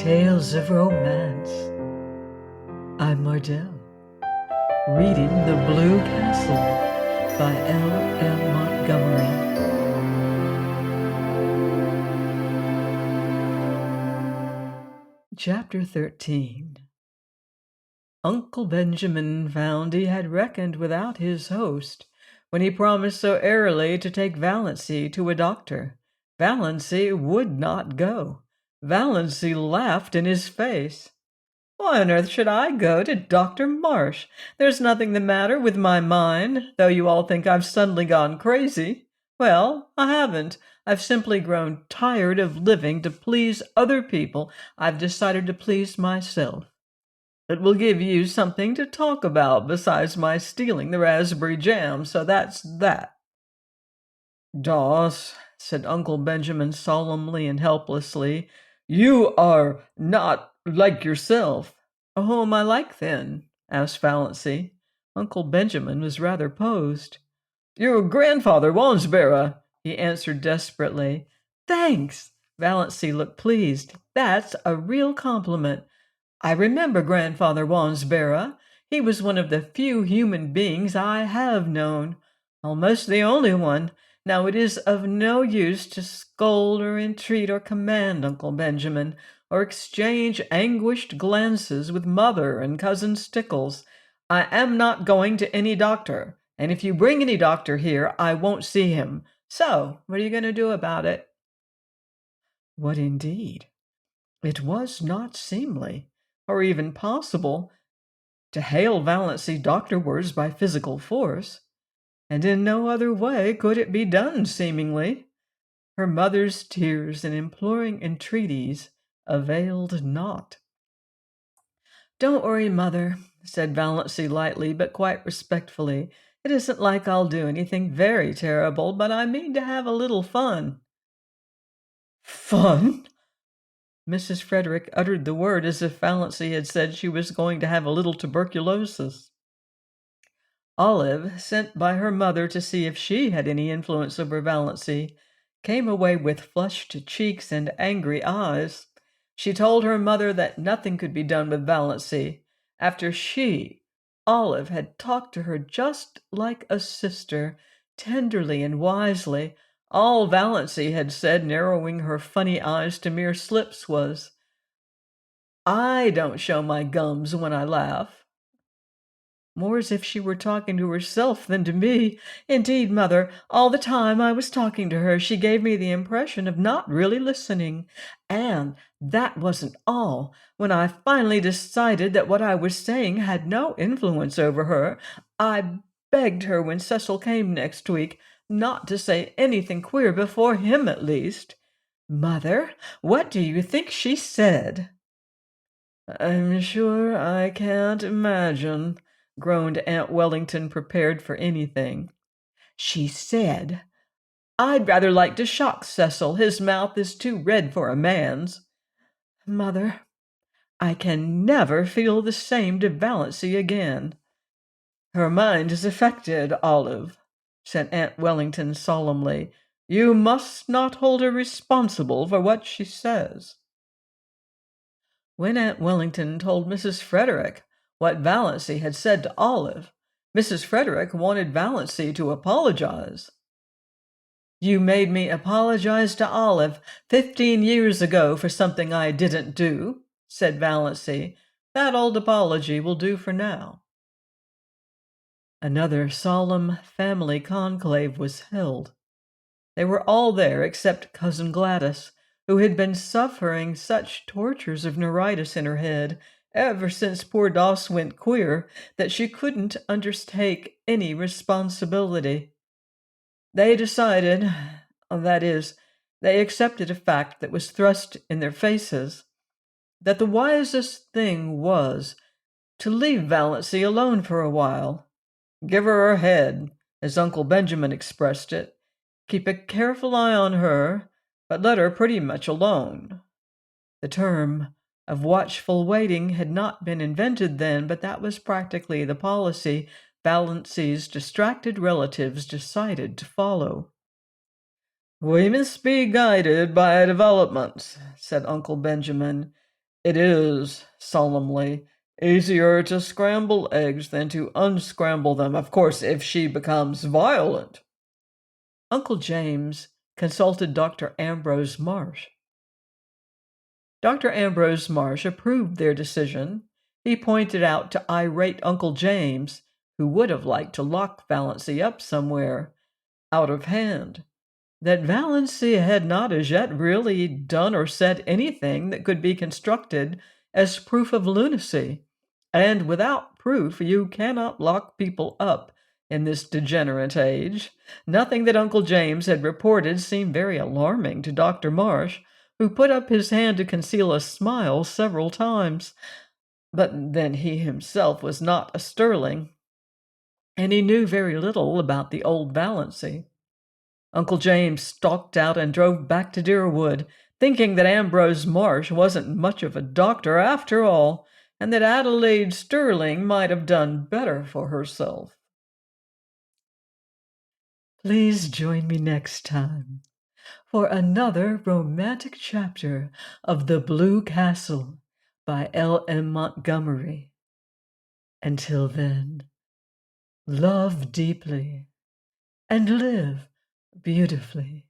Tales of Romance. I'm Mardell, reading The Blue Castle by L. Montgomery. Chapter 13. Uncle Benjamin found he had reckoned without his host when he promised so airily to take Valancy to a doctor. Valancy would not go. Valancy laughed in his face. "Why on earth should I go to Dr. Marsh? There's nothing the matter with my mind, though you all think I've suddenly gone crazy. Well, I haven't. I've simply grown tired of living to please other people. I've decided to please myself. It will give you something to talk about besides my stealing the raspberry jam, so that's that." "Doss," said Uncle Benjamin solemnly and helplessly, "you are not like yourself." "Who am I like, then?" asked Valancy. Uncle Benjamin was rather posed. "Your grandfather, Wansbera," he answered desperately. "Thanks." Valancy looked pleased. "That's a real compliment. I remember Grandfather Wansbera. He was one of the few human beings I have known, almost the only one. Now it is of no use to scold or entreat or command Uncle Benjamin, or exchange anguished glances with Mother and Cousin Stickles. I am not going to any doctor, and if you bring any doctor here, I won't see him. So, what are you going to do about it?" What indeed? It was not seemly, or even possible, to hail Valancy doctorwards by physical force, and in no other way could it be done, seemingly. Her mother's tears and imploring entreaties availed not. "Don't worry, Mother," said Valancy lightly but quite respectfully. "It isn't like I'll do anything very terrible, but I mean to have a little fun." "Fun?" Mrs. Frederick uttered the word as if Valancy had said she was going to have a little tuberculosis. Olive, sent by her mother to see if she had any influence over Valancy, came away with flushed cheeks and angry eyes. She told her mother that nothing could be done with Valancy after she, Olive, had talked to her just like a sister, tenderly and wisely. All Valancy had said, narrowing her funny eyes to mere slips, was, "I don't show my gums when I laugh." More as if she were talking to herself than to me. Indeed, Mother, all the time I was talking to her, she gave me the impression of not really listening. And that wasn't all. When I finally decided that what I was saying had no influence over her, I begged her when Cecil came next week not to say anything queer before him, at least. Mother, what do you think she said?" "I'm sure I can't imagine," groaned Aunt Wellington, prepared for anything. "She said, 'I'd rather like to shock Cecil. His mouth is too red for a man's.' Mother, I can never feel the same to Valancy again." "Her mind is affected, Olive," said Aunt Wellington solemnly. "You must not hold her responsible for what she says." When Aunt Wellington told Mrs. Frederick what Valancy had said to Olive, Mrs. Frederick wanted Valancy to apologize. "You made me apologize to Olive 15 years ago for something I didn't do," said Valancy. "That old apology will do for now." Another solemn family conclave was held. They were all there except Cousin Gladys, who had been suffering such tortures of neuritis in her head ever since poor Doss went queer that she couldn't undertake any responsibility. They decided, that is, they accepted a fact that was thrust in their faces, that the wisest thing was to leave Valancy alone for a while. Give her her head, as Uncle Benjamin expressed it. Keep a careful eye on her, but let her pretty much alone. The term of watchful waiting had not been invented then, but that was practically the policy Valancy's distracted relatives decided to follow. "We must be guided by developments," said Uncle Benjamin. It is, solemnly, easier to scramble eggs than to unscramble them, of course, if she becomes violent. Uncle James consulted Dr. Ambrose Marsh. Dr. Ambrose Marsh approved their decision. He pointed out to irate Uncle James, who would have liked to lock Valancy up somewhere, out of hand, that Valancy had not as yet really done or said anything that could be constructed as proof of lunacy, and without proof you cannot lock people up in this degenerate age. Nothing that Uncle James had reported seemed very alarming to Dr. Marsh, who put up his hand to conceal a smile several times. But then he himself was not a Sterling, and he knew very little about the old Valancy. Uncle James stalked out and drove back to Deerwood, thinking that Ambrose Marsh wasn't much of a doctor after all, and that Adelaide Sterling might have done better for herself. Please join me next time for another romantic chapter of The Blue Castle by L.M. Montgomery. Until then, love deeply and live beautifully.